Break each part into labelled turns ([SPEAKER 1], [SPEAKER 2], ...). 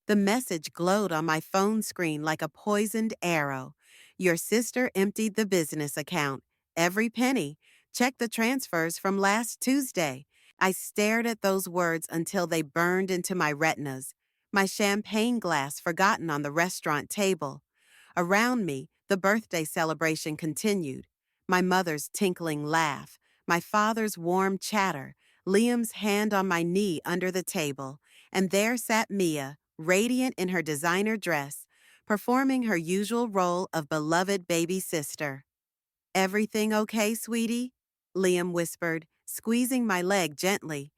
[SPEAKER 1] The message glowed on my phone screen like a poisoned arrow. Your sister emptied the business account. Every penny. Check the transfers from last Tuesday. I stared at those words until they burned into my retinas. My champagne glass forgotten on the restaurant table. Around me, the birthday celebration continued. My mother's tinkling laugh, my father's warm chatter, Liam's hand on my knee under the table, and there sat Mia, radiant in her designer dress, performing her usual role of beloved baby sister. Everything okay, sweetie? Liam whispered, squeezing my leg gently.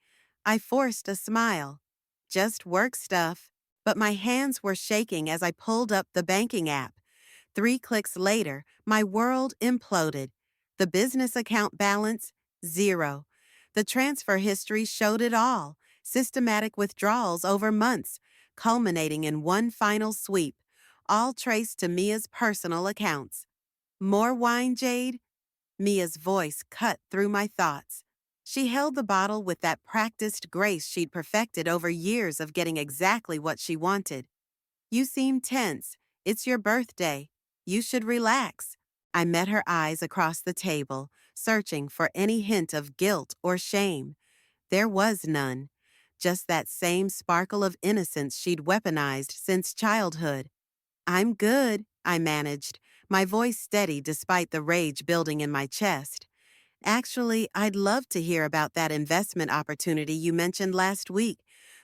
[SPEAKER 1] I forced a smile. Just work stuff. But my hands were shaking as I pulled up the banking app. 3 clicks later, my world imploded. The business account balance, zero. The transfer history showed it all. Systematic withdrawals over months, culminating in one final sweep, all traced to Mia's personal accounts. More wine, Jade? Mia's voice cut through my thoughts. She held the bottle with that practiced grace she'd perfected over years of getting exactly what she wanted. You seem tense. It's your birthday. You should relax. I met her eyes across the table, searching for any hint of guilt or shame. There was none. Just that same sparkle of innocence she'd weaponized since childhood. I'm good, I managed, my voice steady despite the rage building in my chest. Actually, I'd love to hear about that investment opportunity you mentioned last week,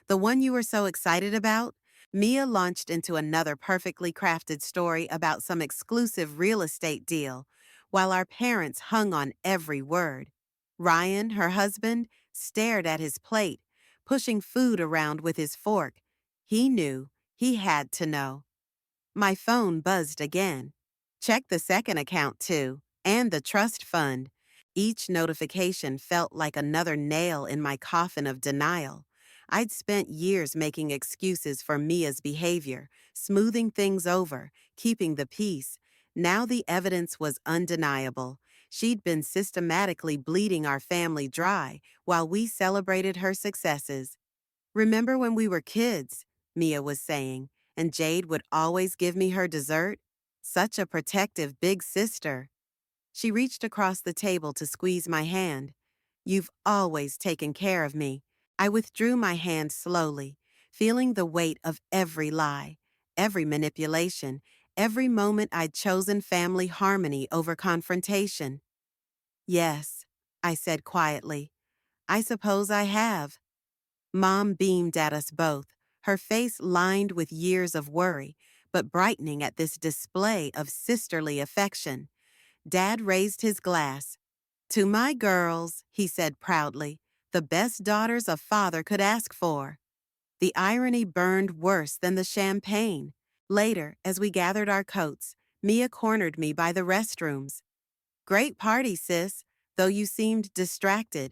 [SPEAKER 1] the one you were so excited about. Mia launched into another perfectly crafted story about some exclusive real estate deal, while our parents hung on every word. Ryan, her husband, stared at his plate, pushing food around with his fork. He knew. He had to know. My phone buzzed again. Check the second account, too, and the trust fund. Each notification felt like another nail in my coffin of denial. I'd spent years making excuses for Mia's behavior, smoothing things over, keeping the peace. Now the evidence was undeniable. She'd been systematically bleeding our family dry while we celebrated her successes. Remember when we were kids, Mia was saying, and Jade would always give me her dessert? Such a protective big sister. She reached across the table to squeeze my hand. You've always taken care of me. I withdrew my hand slowly, feeling the weight of every lie, every manipulation, every moment I'd chosen family harmony over confrontation. Yes, I said quietly. I suppose I have. Mom beamed at us both, her face lined with years of worry, but brightening at this display of sisterly affection. Dad raised his glass. To my girls, he said proudly, the best daughters a father could ask for. The irony burned worse than the champagne. Later, as we gathered our coats, Mia cornered me by the restrooms. Great party, sis, though you seemed distracted.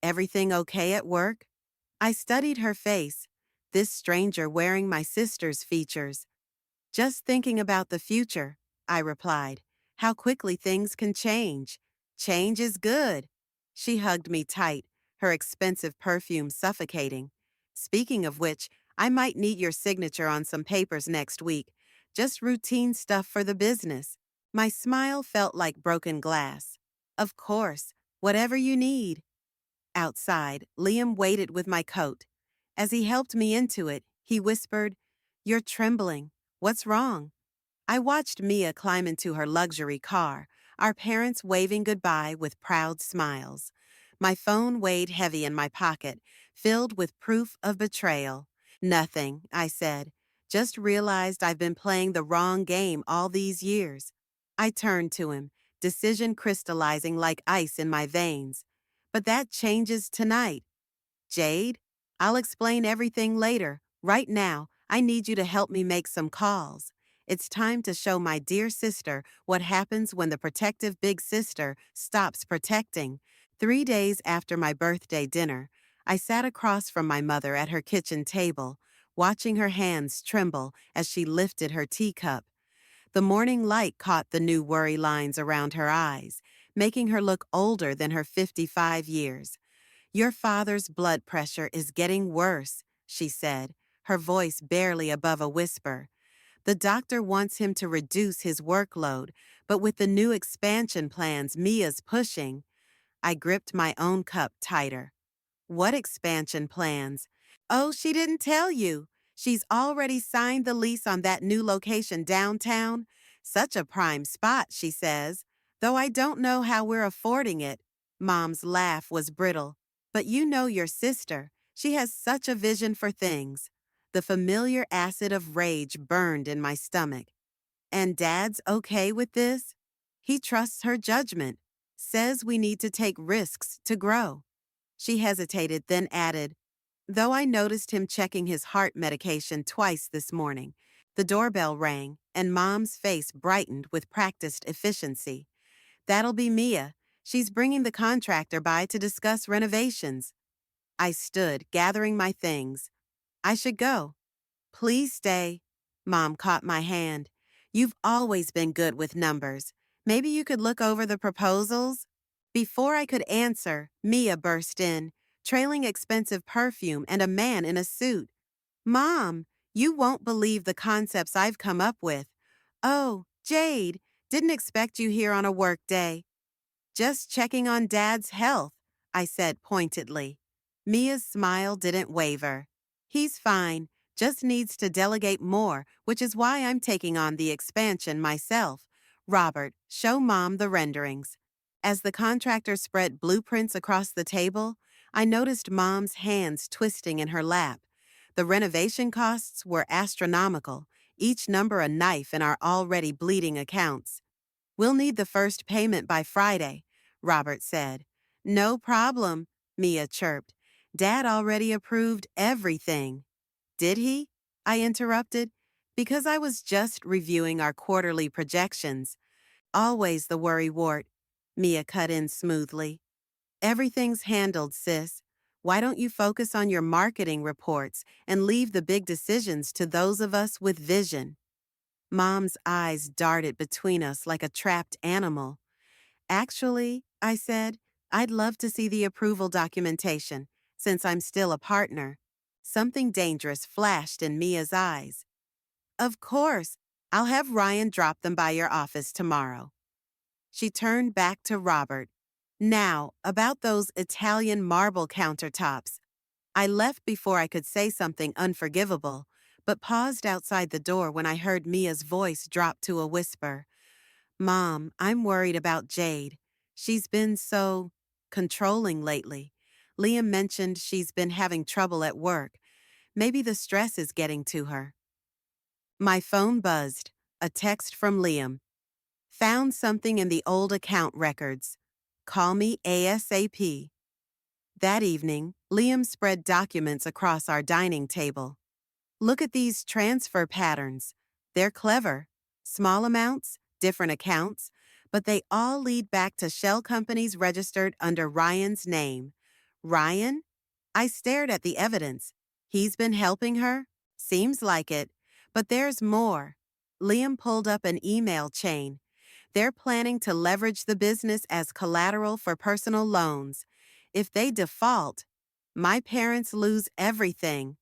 [SPEAKER 1] Everything okay at work? I studied her face, this stranger wearing my sister's features. Just thinking about the future, I replied. How quickly things can change. Change is good. She hugged me tight, her expensive perfume suffocating. Speaking of which, I might need your signature on some papers next week. Just routine stuff for the business. My smile felt like broken glass. Of course, whatever you need. Outside, Liam waited with my coat. As he helped me into it, he whispered, You're trembling. What's wrong? I watched Mia climb into her luxury car, our parents waving goodbye with proud smiles. My phone weighed heavy in my pocket, filled with proof of betrayal. Nothing, I said. Just realized I've been playing the wrong game all these years. I turned to him, decision crystallizing like ice in my veins. But that changes tonight. Jade, I'll explain everything later. Right now, I need you to help me make some calls. It's time to show my dear sister what happens when the protective big sister stops protecting. 3 days after my birthday dinner, I sat across from my mother at her kitchen table, watching her hands tremble as she lifted her teacup. The morning light caught the new worry lines around her eyes, making her look older than her 55 years. Your father's blood pressure is getting worse, she said, her voice barely above a whisper. The doctor wants him to reduce his workload, but with the new expansion plans Mia's pushing, I gripped my own cup tighter. What expansion plans? Oh, she didn't tell you. She's already signed the lease on that new location downtown. Such a prime spot, she says. Though I don't know how we're affording it. Mom's laugh was brittle. But you know your sister. She has such a vision for things. The familiar acid of rage burned in my stomach. And Dad's okay with this? He trusts her judgment. Says we need to take risks to grow. She hesitated, then added, though I noticed him checking his heart medication twice this morning. The doorbell rang, and Mom's face brightened with practiced efficiency. That'll be Mia. She's bringing the contractor by to discuss renovations. I stood, gathering my things. I should go. Please stay. Mom caught my hand. You've always been good with numbers. Maybe you could look over the proposals? Before I could answer, Mia burst in, trailing expensive perfume and a man in a suit. Mom, you won't believe the concepts I've come up with. Oh, Jade, didn't expect you here on a work day. Just checking on Dad's health, I said pointedly. Mia's smile didn't waver. He's fine, just needs to delegate more, which is why I'm taking on the expansion myself. Robert, show Mom the renderings. As the contractor spread blueprints across the table, I noticed Mom's hands twisting in her lap. The renovation costs were astronomical, each number a knife in our already bleeding accounts. We'll need the first payment by Friday, Robert said. No problem, Mia chirped. Dad already approved everything. Did he? I interrupted, because I was just reviewing our quarterly projections. Always the worrywart, Mia cut in smoothly. Everything's handled, sis. Why don't you focus on your marketing reports and leave the big decisions to those of us with vision? Mom's eyes darted between us like a trapped animal. Actually, I said, I'd love to see the approval documentation, since I'm still a partner. Something dangerous flashed in Mia's eyes. Of course, I'll have Ryan drop them by your office tomorrow. She turned back to Robert. Now, about those Italian marble countertops. I left before I could say something unforgivable, but paused outside the door when I heard Mia's voice drop to a whisper. Mom, I'm worried about Jade. She's been so controlling lately. Liam mentioned she's been having trouble at work. Maybe the stress is getting to her. My phone buzzed. A text from Liam. Found something in the old account records. Call me ASAP. That evening, Liam spread documents across our dining table. Look at these transfer patterns. They're clever. Small amounts, different accounts, but they all lead back to shell companies registered under Ryan's name. Ryan? I stared at the evidence. He's been helping her? Seems like it. But there's more. Liam pulled up an email chain. They're planning to leverage the business as collateral for personal loans. If they default, my parents lose everything.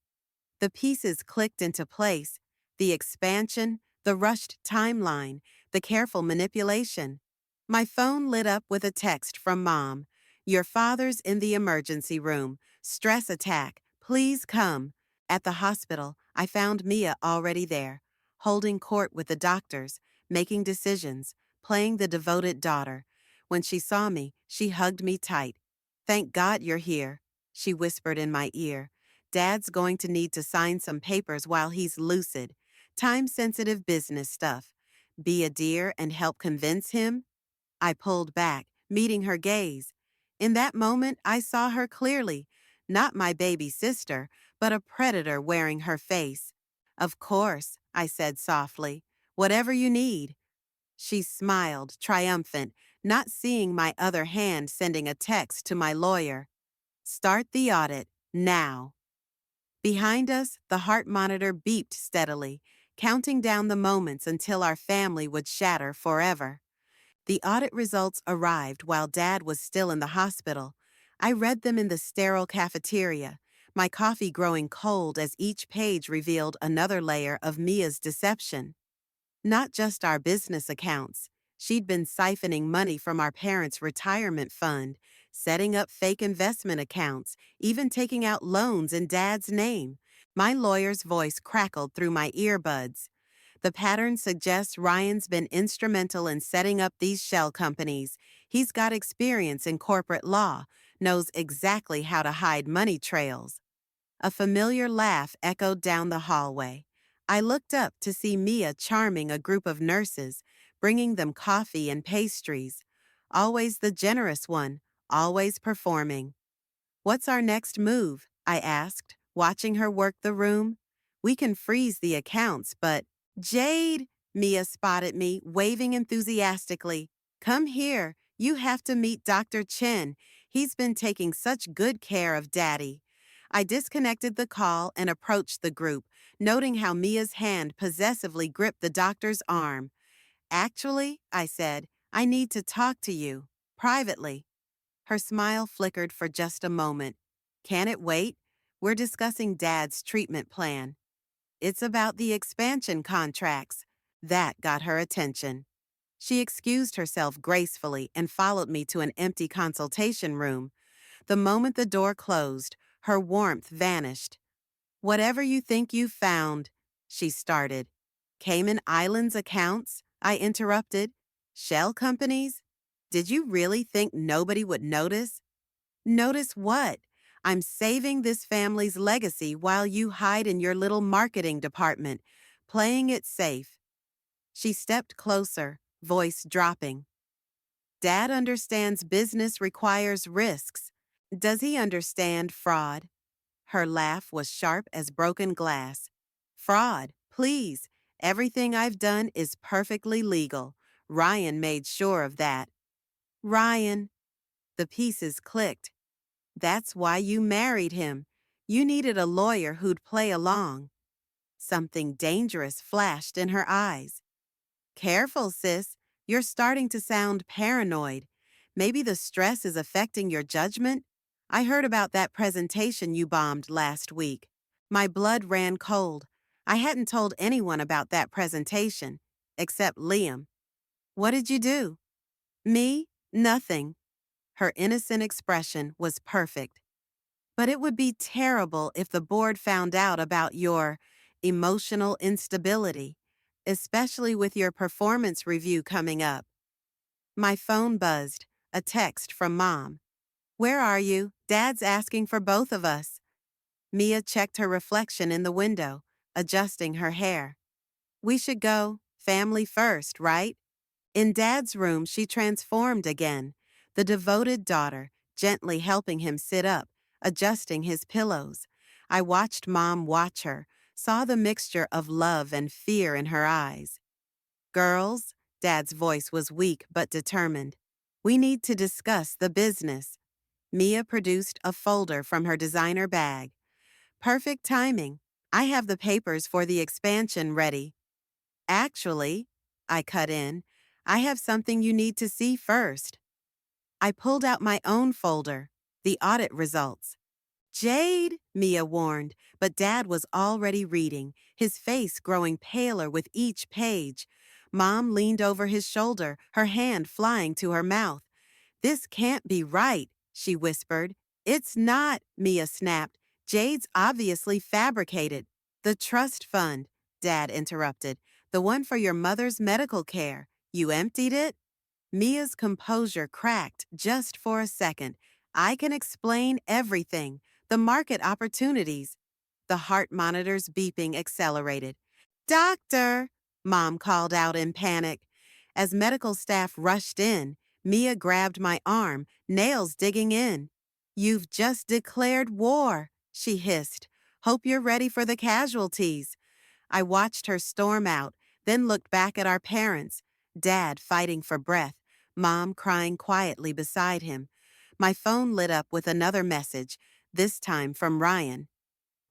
[SPEAKER 1] The pieces clicked into place. The expansion, the rushed timeline, the careful manipulation. My phone lit up with a text from Mom. Your father's in the emergency room. Stress attack. Please come. At the hospital, I found Mia already there, holding court with the doctors, making decisions, playing the devoted daughter. When she saw me, she hugged me tight. Thank God you're here, she whispered in my ear. Dad's going to need to sign some papers while he's lucid. Time-sensitive business stuff. Be a dear and help convince him? I pulled back, meeting her gaze. In that moment, I saw her clearly. Not my baby sister, but a predator wearing her face. Of course, I said softly. Whatever you need. She smiled, triumphant, not seeing my other hand sending a text to my lawyer. Start the audit, now. Behind us, the heart monitor beeped steadily, counting down the moments until our family would shatter forever. The audit results arrived while Dad was still in the hospital. I read them in the sterile cafeteria, my coffee growing cold as each page revealed another layer of Mia's deception. Not just our business accounts. She'd been siphoning money from our parents' retirement fund, setting up fake investment accounts, even taking out loans in Dad's name. My lawyer's voice crackled through my earbuds. The pattern suggests Ryan's been instrumental in setting up these shell companies. He's got experience in corporate law, knows exactly how to hide money trails. A familiar laugh echoed down the hallway. I looked up to see Mia charming a group of nurses, bringing them coffee and pastries. Always the generous one, always performing. "What's our next move?" I asked, watching her work the room. "We can freeze the accounts, but—" "Jade!" Mia spotted me, waving enthusiastically. "Come here. You have to meet Dr. Chen. He's been taking such good care of Daddy." I disconnected the call and approached the group, noting how Mia's hand possessively gripped the doctor's arm. "Actually," I said, "I need to talk to you. Privately." Her smile flickered for just a moment. "Can it wait? We're discussing Dad's treatment plan." "It's about the expansion contracts." That got her attention. She excused herself gracefully and followed me to an empty consultation room. The moment the door closed, her warmth vanished. "Whatever you think you've found," she started. "Cayman Islands accounts?" I interrupted. "Shell companies? Did you really think nobody would notice?" "Notice what? I'm saving this family's legacy while you hide in your little marketing department, playing it safe." She stepped closer, voice dropping. "Dad understands business requires risks. Does he understand fraud?" Her laugh was sharp as broken glass. "Fraud, please. Everything I've done is perfectly legal. Ryan made sure of that." "Ryan." The pieces clicked. "That's why you married him. You needed a lawyer who'd play along." Something dangerous flashed in her eyes. "Careful, sis. You're starting to sound paranoid. Maybe the stress is affecting your judgment? I heard about that presentation you bombed last week." My blood ran cold. I hadn't told anyone about that presentation, except Liam. "What did you do?" "Me? Nothing." Her innocent expression was perfect. "But it would be terrible if the board found out about your emotional instability, especially with your performance review coming up." My phone buzzed, a text from Mom. "Where are you? Dad's asking for both of us." Mia checked her reflection in the window, adjusting her hair. "We should go, family first, right?" In Dad's room, she transformed again, the devoted daughter, gently helping him sit up, adjusting his pillows. I watched Mom watch her, saw the mixture of love and fear in her eyes. "Girls," Dad's voice was weak but determined, "we need to discuss the business." Mia produced a folder from her designer bag. "Perfect timing. I have the papers for the expansion ready." "Actually," I cut in, "I have something you need to see first." I pulled out my own folder, the audit results. "Jade," Mia warned, but Dad was already reading, his face growing paler with each page. Mom leaned over his shoulder, her hand flying to her mouth. "This can't be right," she whispered. "It's not," Mia snapped. "Jade's obviously fabricated." "The trust fund," Dad interrupted. "The one for your mother's medical care. You emptied it?" Mia's composure cracked just for a second. "I can explain everything. The market opportunities." The heart monitor's beeping accelerated. "Doctor!" Mom called out in panic. As medical staff rushed in, Mia grabbed my arm, nails digging in. "You've just declared war," she hissed. "Hope you're ready for the casualties." I watched her storm out, then looked back at our parents, Dad fighting for breath, Mom crying quietly beside him. My phone lit up with another message, this time from Ryan.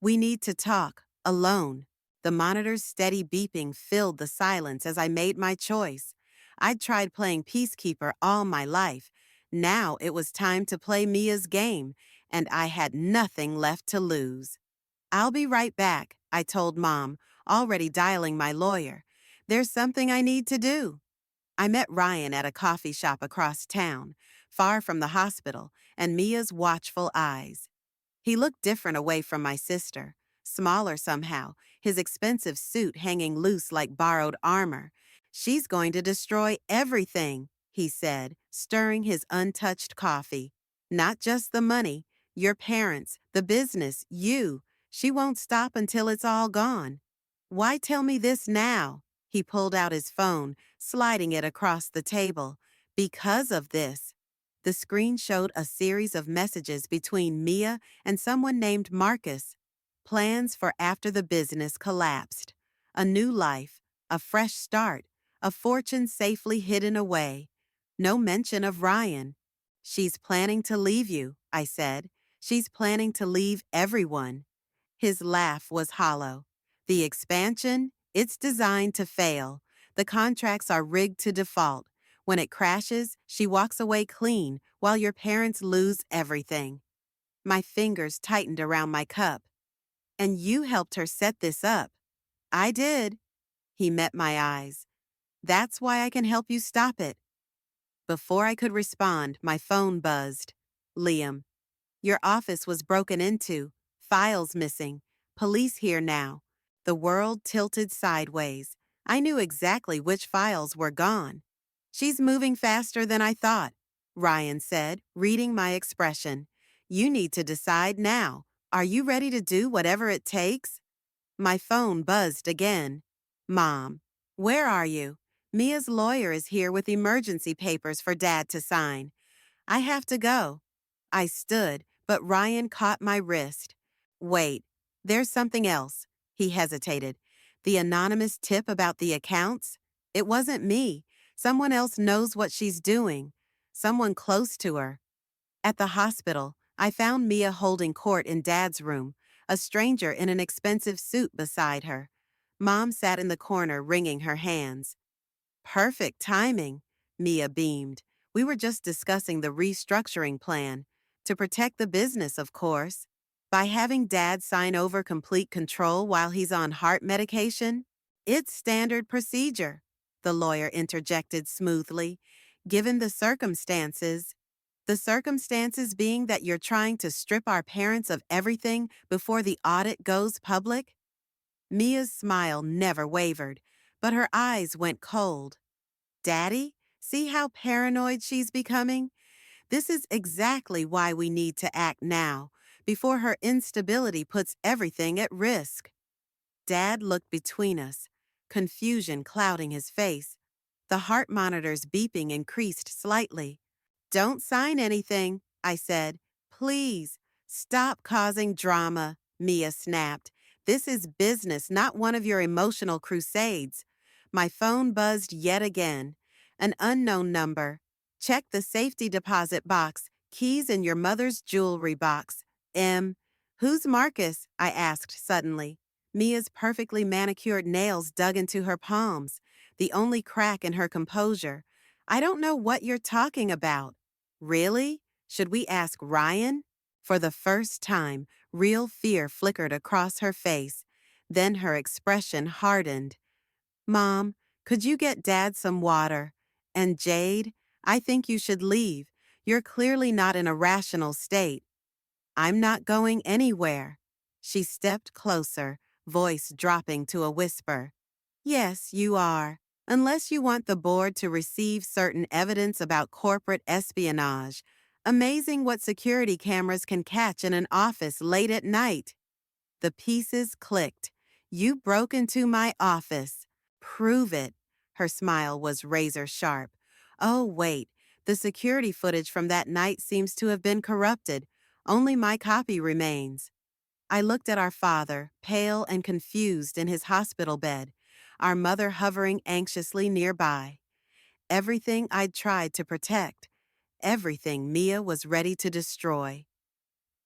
[SPEAKER 1] "We need to talk, alone." The monitor's steady beeping filled the silence as I made my choice. I'd tried playing peacekeeper all my life. Now it was time to play Mia's game, and I had nothing left to lose. I'll be right back, I told Mom, already dialing my lawyer. There's something I need to do. I met Ryan at a coffee shop across town, far from the hospital, and Mia's watchful eyes. He looked different away from my sister, smaller somehow, his expensive suit hanging loose like borrowed armor. She's going to destroy everything, he said, stirring his untouched coffee. Not just the money, your parents, the business, you. She won't stop until it's all gone. Why tell me this now? He pulled out his phone, sliding it across the table. Because of this. The screen showed a series of messages between Mia and someone named Marcus. Plans for after the business collapsed. A new life, a fresh start, a fortune safely hidden away. No mention of Ryan. She's planning to leave you, I said. She's planning to leave everyone. His laugh was hollow. The expansion? It's designed to fail. The contracts are rigged to default. When it crashes, she walks away clean while your parents lose everything. My fingers tightened around my cup. And you helped her set this up. I did. He met my eyes. That's why I can help you stop it. Before I could respond, my phone buzzed. Liam. Your office was broken into, files missing, police here now. The world tilted sideways. I knew exactly which files were gone. She's moving faster than I thought, Ryan said, reading my expression. You need to decide now. Are you ready to do whatever it takes? My phone buzzed again. Mom, where are you? Mia's lawyer is here with emergency papers for Dad to sign. I have to go. I stood, but Ryan caught my wrist. Wait, there's something else. He hesitated. The anonymous tip about the accounts? It wasn't me. Someone else knows what she's doing. Someone close to her. At the hospital, I found Mia holding court in Dad's room, a stranger in an expensive suit beside her. Mom sat in the corner wringing her hands. Perfect timing, Mia beamed. We were just discussing the restructuring plan. To protect the business, of course. By having Dad sign over complete control while he's on heart medication? It's standard procedure, the lawyer interjected smoothly. Given the circumstances. The circumstances being that you're trying to strip our parents of everything before the audit goes public? Mia's smile never wavered, but her eyes went cold. Daddy, see how paranoid she's becoming? This is exactly why we need to act now, before her instability puts everything at risk. Dad looked between us, confusion clouding his face. The heart monitor's beeping increased slightly. Don't sign anything, I said. Please, stop causing drama, Mia snapped. This is business, not one of your emotional crusades. My phone buzzed yet again. An unknown number. Check the safety deposit box. Keys in your mother's jewelry box. Who's Marcus? I asked suddenly. Mia's perfectly manicured nails dug into her palms, the only crack in her composure. I don't know what you're talking about. Really? Should we ask Ryan? For the first time, real fear flickered across her face. Then her expression hardened. Mom, could you get Dad some water? And Jade, I think you should leave. You're clearly not in a rational state. I'm not going anywhere. She stepped closer, voice dropping to a whisper. Yes, you are. Unless you want the board to receive certain evidence about corporate espionage. Amazing what security cameras can catch in an office late at night. The pieces clicked. You broke into my office. Prove it. Her smile was razor sharp. Oh, wait. The security footage from that night seems to have been corrupted. Only my copy remains. I looked at our father, pale and confused in his hospital bed, our mother hovering anxiously nearby. Everything I'd tried to protect, everything Mia was ready to destroy.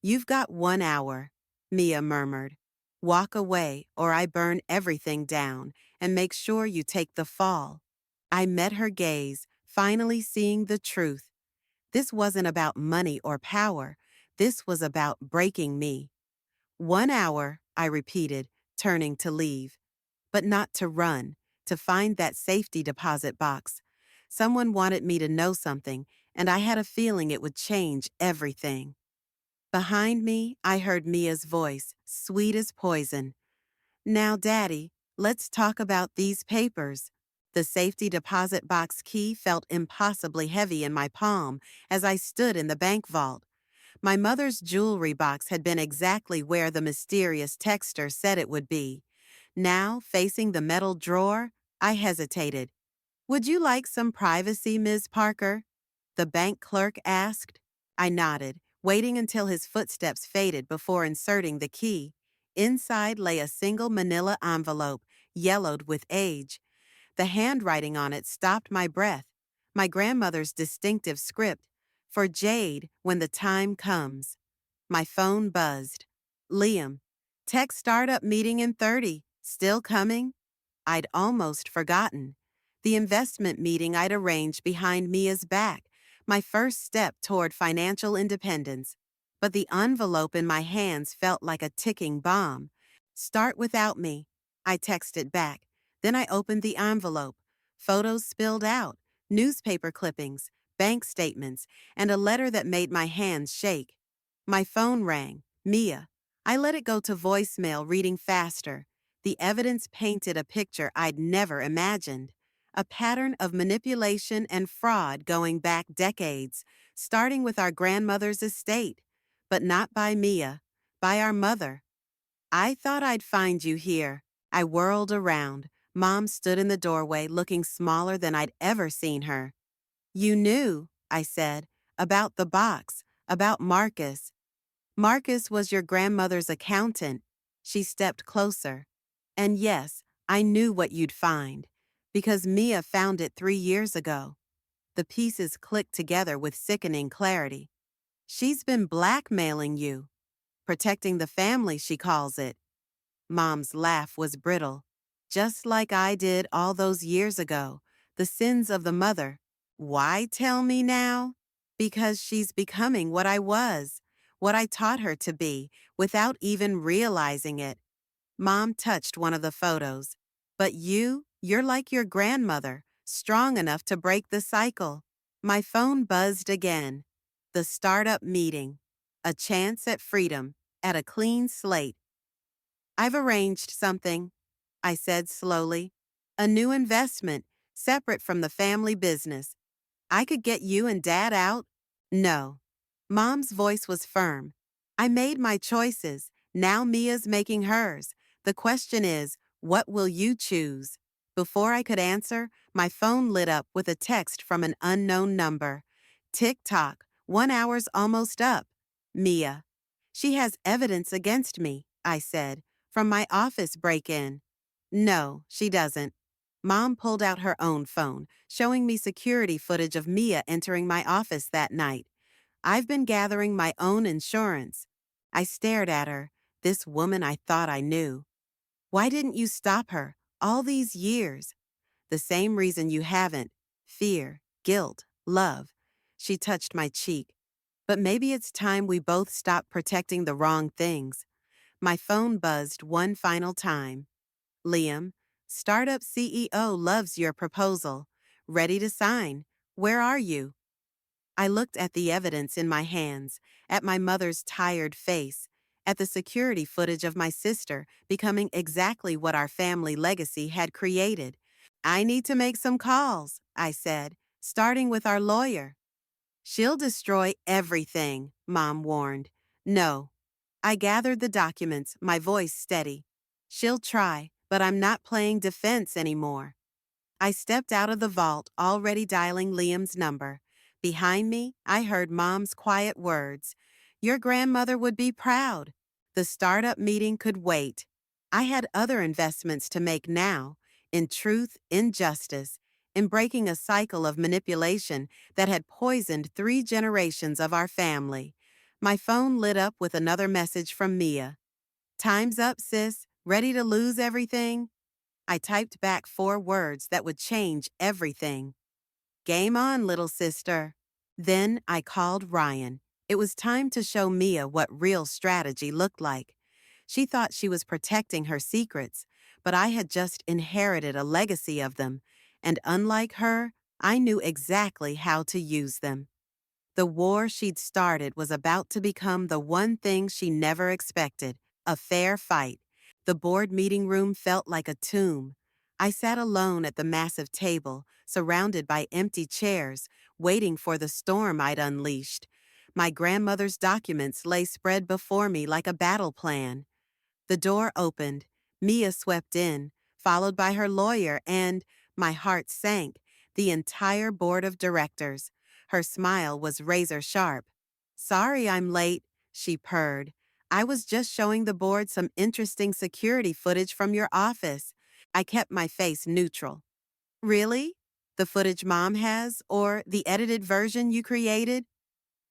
[SPEAKER 1] You've got 1 hour, Mia murmured. Walk away or I burn everything down and make sure you take the fall. I met her gaze, finally seeing the truth. This wasn't about money or power. This was about breaking me. 1 hour, I repeated, turning to leave. But not to run, to find that safety deposit box. Someone wanted me to know something, and I had a feeling it would change everything. Behind me, I heard Mia's voice, sweet as poison. Now, Daddy, let's talk about these papers. The safety deposit box key felt impossibly heavy in my palm as I stood in the bank vault. My mother's jewelry box had been exactly where the mysterious texter said it would be. Now, facing the metal drawer, I hesitated. Would you like some privacy, Ms. Parker? The bank clerk asked. I nodded, waiting until his footsteps faded before inserting the key. Inside lay a single manila envelope, yellowed with age. The handwriting on it stopped my breath. My grandmother's distinctive script, "For Jade when the time comes." My phone buzzed. Liam, tech startup meeting in 30. Still coming? I'd almost forgotten. The investment meeting I'd arranged behind Mia's back, my first step toward financial independence. But the envelope in my hands felt like a ticking bomb. Start without me, I texted back. Then I opened the envelope. Photos spilled out, newspaper clippings, bank statements, and a letter that made my hands shake. My phone rang. Mia. I let it go to voicemail, reading faster. The evidence painted a picture I'd never imagined. A pattern of manipulation and fraud going back decades, starting with our grandmother's estate. But not by Mia, by our mother. I thought I'd find you here. I whirled around. Mom stood in the doorway, looking smaller than I'd ever seen her. You knew, I said, about the box, about Marcus. Marcus was your grandmother's accountant. She stepped closer. And yes, I knew what you'd find, because Mia found it 3 years ago. The pieces clicked together with sickening clarity. She's been blackmailing you, protecting the family, she calls it. Mom's laugh was brittle. Just like I did all those years ago, the sins of the mother. Why tell me now? Because she's becoming what I was, what I taught her to be, without even realizing it. Mom touched one of the photos. But you're like your grandmother, strong enough to break the cycle. My phone buzzed again. The startup meeting. A chance at freedom, at a clean slate. I've arranged something, I said slowly. A new investment, separate from the family business. I could get you and Dad out? No. Mom's voice was firm. I made my choices. Now Mia's making hers. The question is, what will you choose? Before I could answer, my phone lit up with a text from an unknown number. Tick-tock, 1 hour's almost up. Mia. She has evidence against me, I said, from my office break-in. No, she doesn't. Mom pulled out her own phone, showing me security footage of Mia entering my office that night. I've been gathering my own insurance. I stared at her, this woman I thought I knew. Why didn't you stop her all these years? The same reason you haven't. Fear, guilt, love. She touched my cheek. But maybe it's time we both stop protecting the wrong things. My phone buzzed one final time. Liam, startup CEO loves your proposal. Ready to sign. Where are you? I looked at the evidence in my hands, at my mother's tired face, at the security footage of my sister becoming exactly what our family legacy had created. I need to make some calls, I said, starting with our lawyer. She'll destroy everything, Mom warned. No. I gathered the documents, my voice steady. She'll try, but I'm not playing defense anymore. I stepped out of the vault, already dialing Liam's number. Behind me, I heard Mom's quiet words. Your grandmother would be proud. The startup meeting could wait. I had other investments to make now, in truth, in justice, in breaking a cycle of manipulation that had poisoned 3 generations of our family. My phone lit up with another message from Mia. Time's up, sis. Ready to lose everything? I typed back 4 words that would change everything. Game on, little sister. Then I called Ryan. It was time to show Mia what real strategy looked like. She thought she was protecting her secrets, but I had just inherited a legacy of them, and unlike her, I knew exactly how to use them. The war she'd started was about to become the one thing she never expected, a fair fight. The board meeting room felt like a tomb. I sat alone at the massive table, surrounded by empty chairs, waiting for the storm I'd unleashed. My grandmother's documents lay spread before me like a battle plan. The door opened. Mia swept in, followed by her lawyer and, my heart sank, the entire board of directors. Her smile was razor sharp. "Sorry I'm late," she purred. "I was just showing the board some interesting security footage from your office." I kept my face neutral. "Really? The footage Mom has, or the edited version you created?"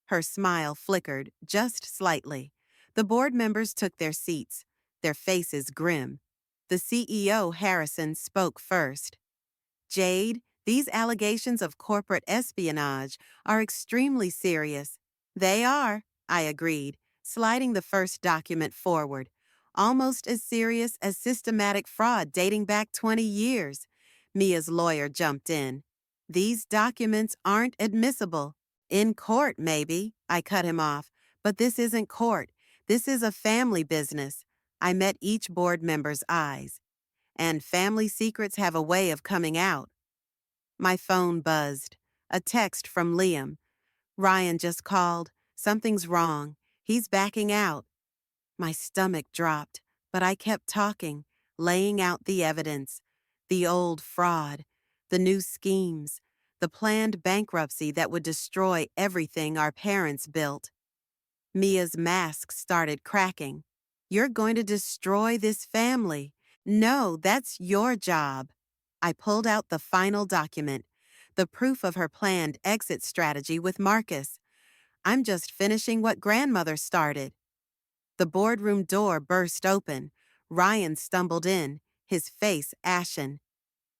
[SPEAKER 1] Her smile flickered just slightly. The board members took their seats, their faces grim. The CEO, Harrison, spoke first. "Jade, these allegations of corporate espionage are extremely serious." "They are," I agreed, sliding the first document forward. "Almost as serious as systematic fraud dating back 20 years. Mia's lawyer jumped in. "These documents aren't admissible." "In court, maybe," I cut him off. "But this isn't court. This is a family business." I met each board member's eyes. "And family secrets have a way of coming out." My phone buzzed. A text from Liam. "Ryan just called. Something's wrong. He's backing out." My stomach dropped, but I kept talking, laying out the evidence. The old fraud, the new schemes, the planned bankruptcy that would destroy everything our parents built. Mia's mask started cracking. "You're going to destroy this family." "No, that's your job." I pulled out the final document, the proof of her planned exit strategy with Marcus. "I'm just finishing what grandmother started." The boardroom door burst open. Ryan stumbled in, his face ashen.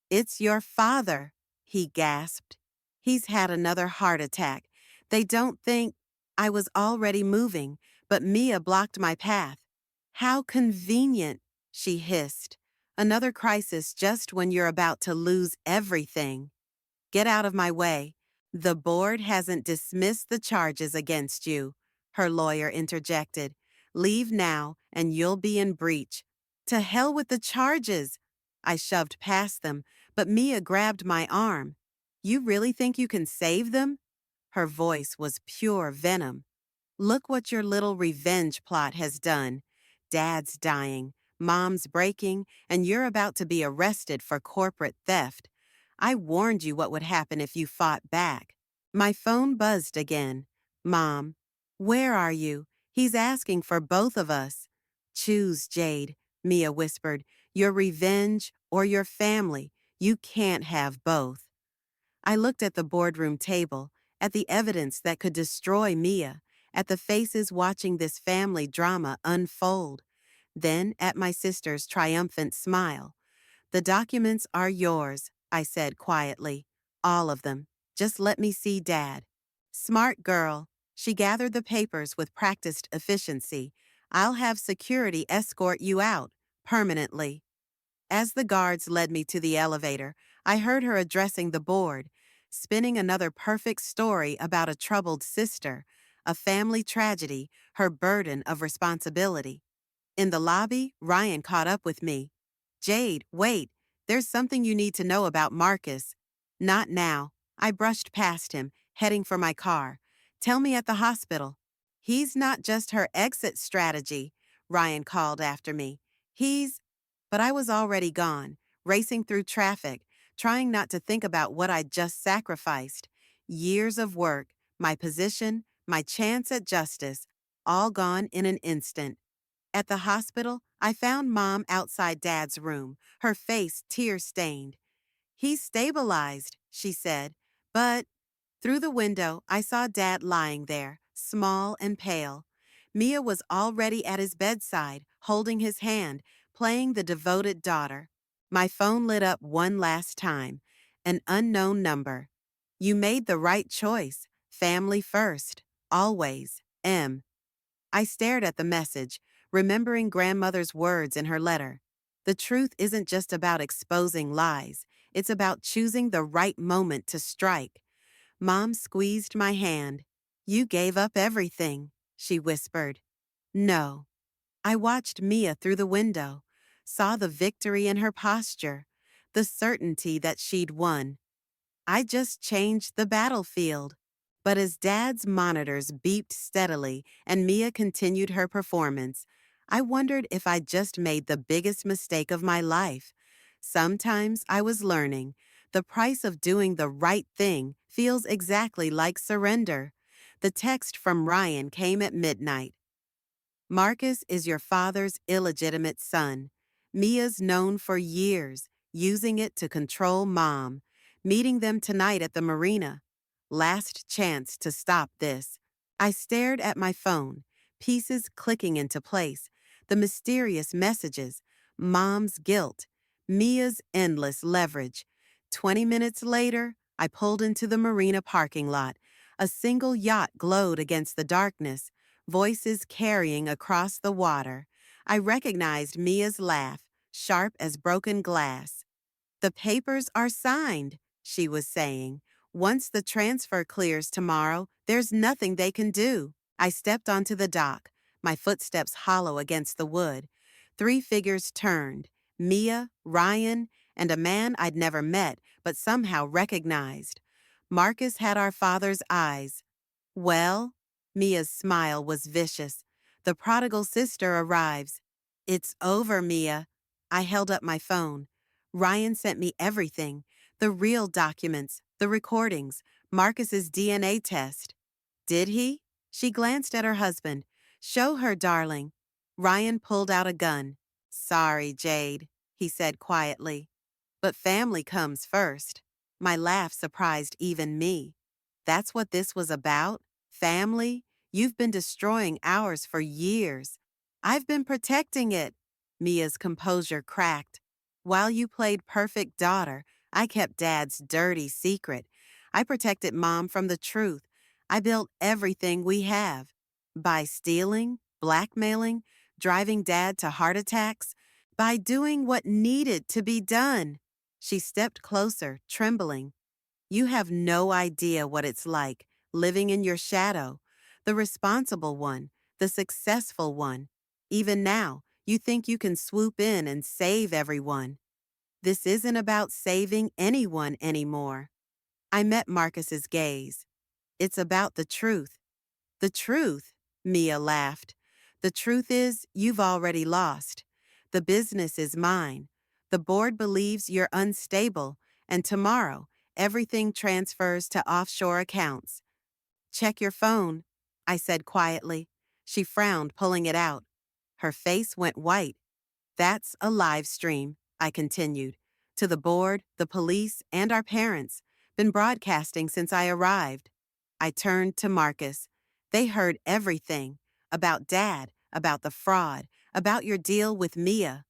[SPEAKER 1] "It's your father," he gasped. "He's had another heart attack. They don't think—" I was already moving, but Mia blocked my path. "How convenient," she hissed. "Another crisis just when you're about to lose everything." "Get out of my way. The board hasn't dismissed the charges against you," her lawyer interjected. "Leave now and you'll be in breach." "To hell with the charges." I shoved past them, but Mia grabbed my arm. "You really think you can save them?" Her voice was pure venom. "Look what your little revenge plot has done. Dad's dying, Mom's breaking, and you're about to be arrested for corporate theft. I warned you what would happen if you fought back." My phone buzzed again. "Mom, where are you? He's asking for both of us." "Choose, Jade," Mia whispered. "Your revenge or your family. You can't have both." I looked at the boardroom table, at the evidence that could destroy Mia, at the faces watching this family drama unfold, then at my sister's triumphant smile. "The documents are yours," I said quietly. "All of them. Just let me see Dad." "Smart girl." She gathered the papers with practiced efficiency. "I'll have security escort you out, permanently." As the guards led me to the elevator, I heard her addressing the board, spinning another perfect story about a troubled sister, a family tragedy, her burden of responsibility. In the lobby, Ryan caught up with me. "Jade, wait. There's something you need to know about Marcus." "Not now." I brushed past him, heading for my car. "Tell me at the hospital." "He's not just her exit strategy," Ryan called after me. "He's—" But I was already gone, racing through traffic, trying not to think about what I'd just sacrificed. Years of work, my position, my chance at justice, all gone in an instant. At the hospital, I found Mom outside Dad's room, her face tear-stained. "He's stabilized," she said, but through the window, I saw Dad lying there, small and pale. Mia was already at his bedside, holding his hand, playing the devoted daughter. My phone lit up one last time. An unknown number. "You made the right choice. Family first. Always." M. I stared at the message, remembering grandmother's words in her letter. The truth isn't just about exposing lies, it's about choosing the right moment to strike. Mom squeezed my hand. You gave up everything, she whispered. No. I watched Mia through the window, saw the victory in her posture, the certainty that she'd won. I just changed the battlefield. But as Dad's monitors beeped steadily and Mia continued her performance, I wondered if I'd just made the biggest mistake of my life. Sometimes I was learning. The price of doing the right thing feels exactly like surrender. The text from Ryan came at midnight. Marcus is your father's illegitimate son. Mia's known for years, using it to control Mom. Meeting them tonight at the marina. Last chance to stop this. I stared at my phone, pieces clicking into place, the mysterious messages, Mom's guilt, Mia's endless leverage. 20 minutes later, I pulled into the marina parking lot. A single yacht glowed against the darkness, voices carrying across the water. I recognized Mia's laugh, sharp as broken glass. The papers are signed, she was saying. Once the transfer clears tomorrow, there's nothing they can do. I stepped onto the dock, my footsteps hollow against the wood. 3 figures turned, Mia, Ryan, and a man I'd never met but somehow recognized. Marcus had our father's eyes. Well, Mia's smile was vicious. The prodigal sister arrives. It's over, Mia. I held up my phone. Ryan sent me everything. The real documents, the recordings, Marcus's DNA test. Did he? She glanced at her husband. Show her, darling. Ryan pulled out a gun. Sorry, Jade, he said quietly. But family comes first. My laugh surprised even me. That's what this was about? Family? You've been destroying ours for years. I've been protecting it. Mia's composure cracked. While you played perfect daughter, I kept Dad's dirty secret. I protected Mom from the truth. I built everything we have. By stealing, blackmailing, driving Dad to heart attacks, by doing what needed to be done. She stepped closer, trembling. You have no idea what it's like, living in your shadow, the responsible one, the successful one. Even now, you think you can swoop in and save everyone. This isn't about saving anyone anymore. I met Marcus's gaze. It's about the truth. The truth? Mia laughed. The truth is, you've already lost. The business is mine. The board believes you're unstable, and tomorrow, everything transfers to offshore accounts. Check your phone, I said quietly. She frowned, pulling it out. Her face went white. That's a live stream, I continued. To the board, the police, and our parents. Been broadcasting since I arrived. I turned to Marcus. They heard everything. About Dad, about the fraud, about your deal with Mia.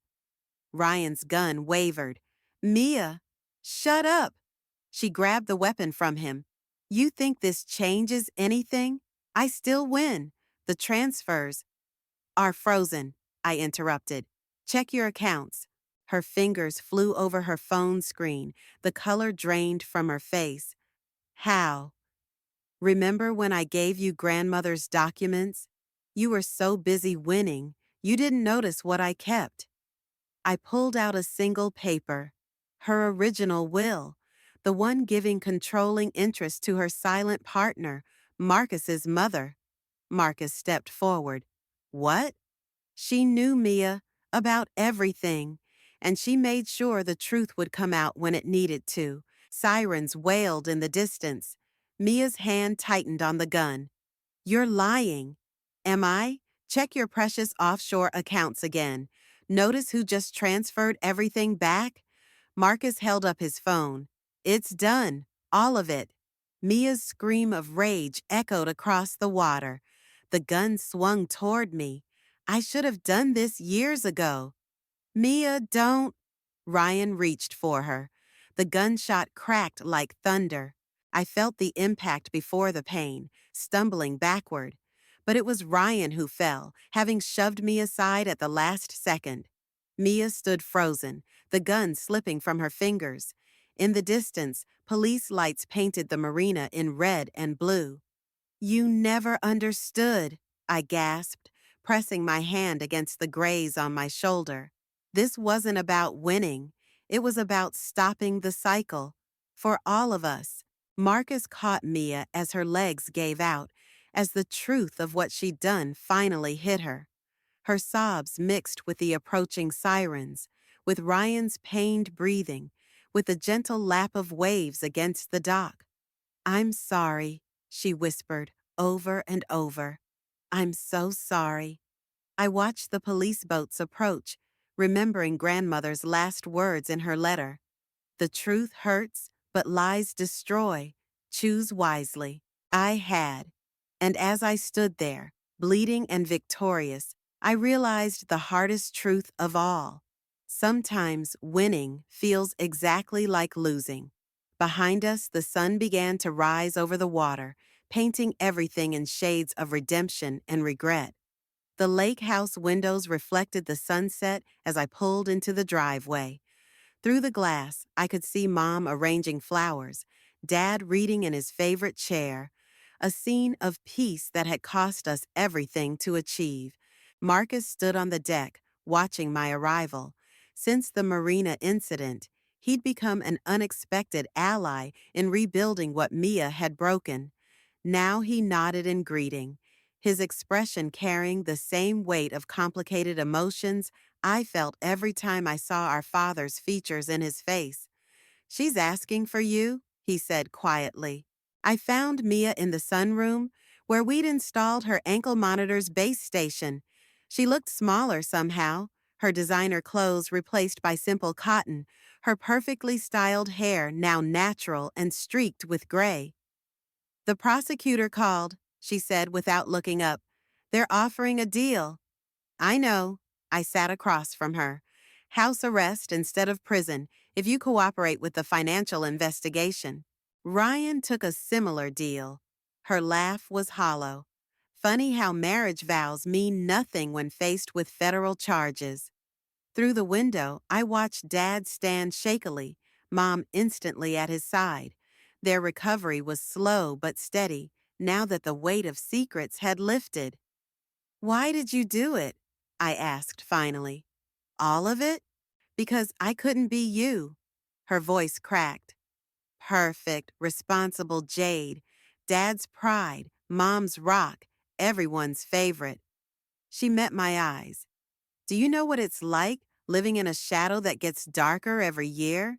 [SPEAKER 1] Ryan's gun wavered. Mia, shut up. She grabbed the weapon from him. You think this changes anything? I still win. The transfers are frozen, I interrupted. Check your accounts. Her fingers flew over her phone screen, the color drained from her face. How? Remember when I gave you grandmother's documents? You were so busy winning, you didn't notice what I kept. I pulled out a single paper, her original will, the one giving controlling interest to her silent partner, Marcus's mother. Marcus stepped forward. What? She knew Mia about everything, and she made sure the truth would come out when it needed to. Sirens wailed in the distance. Mia's hand tightened on the gun. You're lying. Am I? Check your precious offshore accounts again. Notice who just transferred everything back? Marcus held up his phone. It's done. All of it. Mia's scream of rage echoed across the water. The gun swung toward me. I should have done this years ago. Mia, don't. Ryan reached for her. The gunshot cracked like thunder. I felt the impact before the pain, stumbling backward. But it was Ryan who fell, having shoved me aside at the last second. Mia stood frozen, the gun slipping from her fingers. In the distance, police lights painted the marina in red and blue. You never understood, I gasped, pressing my hand against the graze on my shoulder. This wasn't about winning. It was about stopping the cycle. For all of us. Marcus caught Mia as her legs gave out, as the truth of what she'd done finally hit her. Her sobs mixed with the approaching sirens, with Ryan's pained breathing, with the gentle lap of waves against the dock. I'm sorry, she whispered over and over. I'm so sorry. I watched the police boats approach, remembering grandmother's last words in her letter. The truth hurts, but lies destroy. Choose wisely. I had. And as I stood there, bleeding and victorious, I realized the hardest truth of all. Sometimes winning feels exactly like losing. Behind us, the sun began to rise over the water, painting everything in shades of redemption and regret. The lake house windows reflected the sunset as I pulled into the driveway. Through the glass, I could see Mom arranging flowers, Dad reading in his favorite chair, a scene of peace that had cost us everything to achieve. Marcus stood on the deck, watching my arrival. Since the marina incident, he'd become an unexpected ally in rebuilding what Mia had broken. Now he nodded in greeting, his expression carrying the same weight of complicated emotions I felt every time I saw our father's features in his face. She's asking for you, he said quietly. I found Mia in the sunroom, where we'd installed her ankle monitor's base station. She looked smaller somehow, her designer clothes replaced by simple cotton, her perfectly styled hair now natural and streaked with gray. The prosecutor called, she said without looking up. They're offering a deal. I know. I sat across from her. House arrest instead of prison if you cooperate with the financial investigation. Ryan took a similar deal. Her laugh was hollow. Funny how marriage vows mean nothing when faced with federal charges. Through the window, I watched Dad stand shakily, Mom instantly at his side. Their recovery was slow but steady, now that the weight of secrets had lifted. Why did you do it? I asked finally. All of it? Because I couldn't be you. Her voice cracked. Perfect, responsible Jade. Dad's pride, Mom's rock, everyone's favorite. She met my eyes. Do you know what it's like, living in a shadow that gets darker every year?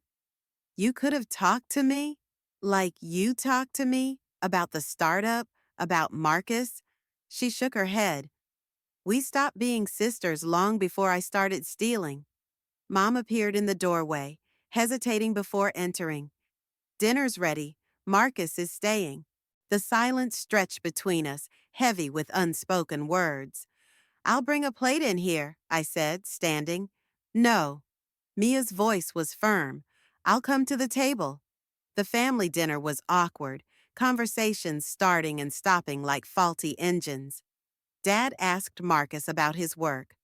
[SPEAKER 1] You could have talked to me, like you talked to me, about the startup, about Marcus. She shook her head. We stopped being sisters long before I started stealing. Mom appeared in the doorway, hesitating before entering. Dinner's ready. Marcus is staying. The silence stretched between us, heavy with unspoken words. I'll bring a plate in here, I said, standing. No. Mia's voice was firm. I'll come to the table. The family dinner was awkward, conversations starting and stopping like faulty engines. Dad asked Marcus about his work.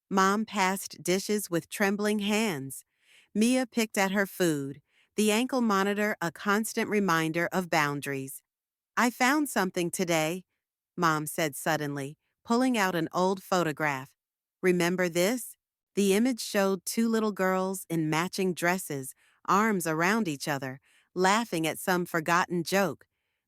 [SPEAKER 1] Mom passed dishes with trembling hands. Mia picked at her food, the ankle monitor a constant reminder of boundaries. I found something today, Mom said suddenly, pulling out an old photograph. Remember this? The image showed two little girls in matching dresses, arms around each other, laughing at some forgotten joke.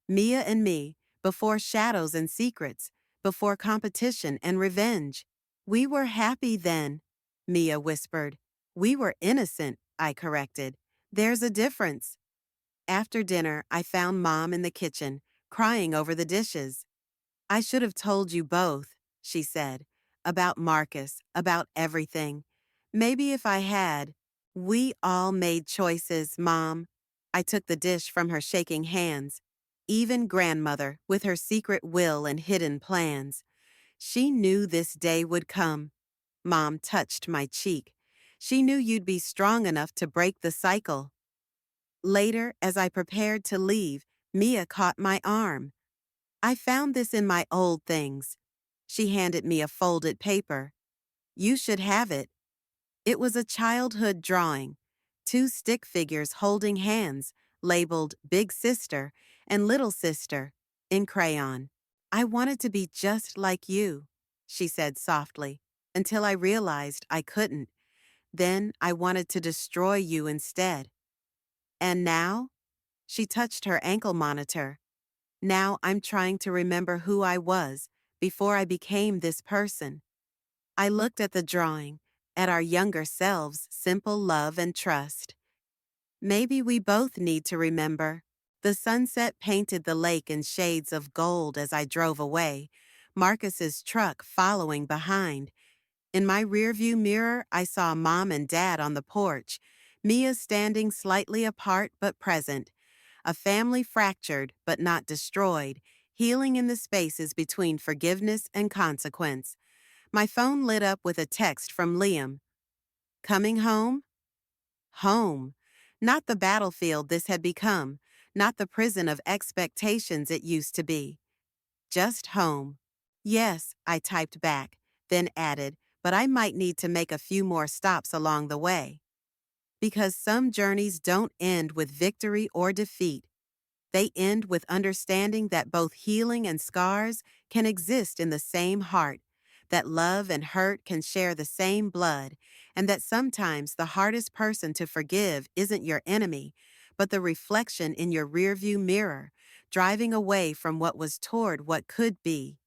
[SPEAKER 1] Mia and me, before shadows and secrets, before competition and revenge. We were happy then, Mia whispered. We were innocent, I corrected. There's a difference. After dinner, I found Mom in the kitchen, crying over the dishes. I should have told you both, she said, about Marcus, about everything. Maybe if I had. We all made choices, Mom. I took the dish from her shaking hands. Even grandmother, with her secret will and hidden plans. She knew this day would come. Mom touched my cheek. She knew you'd be strong enough to break the cycle. Later, as I prepared to leave, Mia caught my arm. I found this in my old things. She handed me a folded paper. You should have it. It was a childhood drawing. Two stick figures holding hands, labeled Big Sister and Little Sister, in crayon. I wanted to be just like you, she said softly, until I realized I couldn't. Then I wanted to destroy you instead. And now? She touched her ankle monitor. Now I'm trying to remember who I was before I became this person. I looked at the drawing, at our younger selves' simple love and trust. Maybe we both need to remember. The sunset painted the lake in shades of gold as I drove away, Marcus's truck following behind. In my rearview mirror, I saw Mom and Dad on the porch, Mia standing slightly apart but present, a family fractured but not destroyed, healing in the spaces between forgiveness and consequence. My phone lit up with a text from Liam. Coming home? Home. Not the battlefield this had become, not the prison of expectations it used to be. Just home. Yes, I typed back, then added, but I might need to make a few more stops along the way. Because some journeys don't end with victory or defeat. They end with understanding that both healing and scars can exist in the same heart, that love and hurt can share the same blood, and that sometimes the hardest person to forgive isn't your enemy, but the reflection in your rearview mirror, driving away from what was toward what could be.